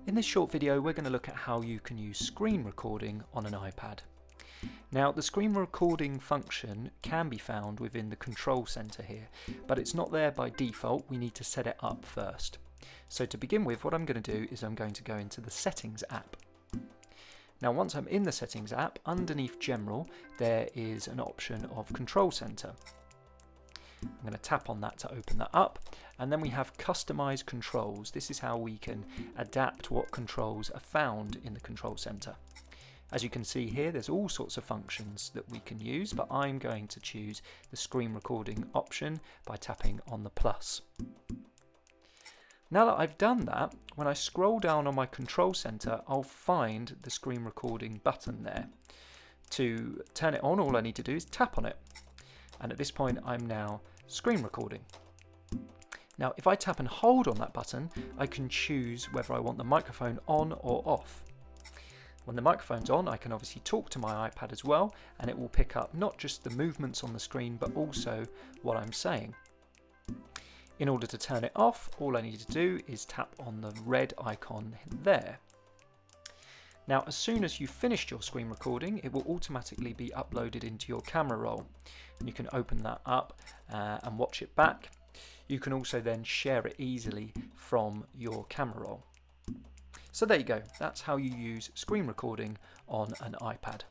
In this short video, we're going to look at how you can use screen recording on an iPad. Now, the screen recording function can be found within the control center here, but it's not there by default. We need to set it up first. So to begin with, what I'm going to do is I'm going to go into the Settings app. Now, once I'm in the Settings app, underneath General, there is an option of Control Center. I'm going to tap on that to open that up, and then we have Customize Controls. This is how we can adapt what controls are found in the Control Center. As you can see here, there's all sorts of functions that we can use, but I'm going to choose the screen recording option by tapping on the plus. Now that I've done that, when I scroll down on my control center, I'll find the screen recording button there. To turn it on, all I need to do is tap on it. And at this point, I'm now screen recording. Now, if I tap and hold on that button, I can choose whether I want the microphone on or off. When the microphone's on, I can obviously talk to my iPad as well, and it will pick up not just the movements on the screen, but also what I'm saying. In order to turn it off, all I need to do is tap on the red icon there. Now, as soon as you've finished your screen recording, it will automatically be uploaded into your camera roll. And you can open that up and watch it back. You can also then share it easily from your camera roll. So there you go, that's how you use screen recording on an iPad.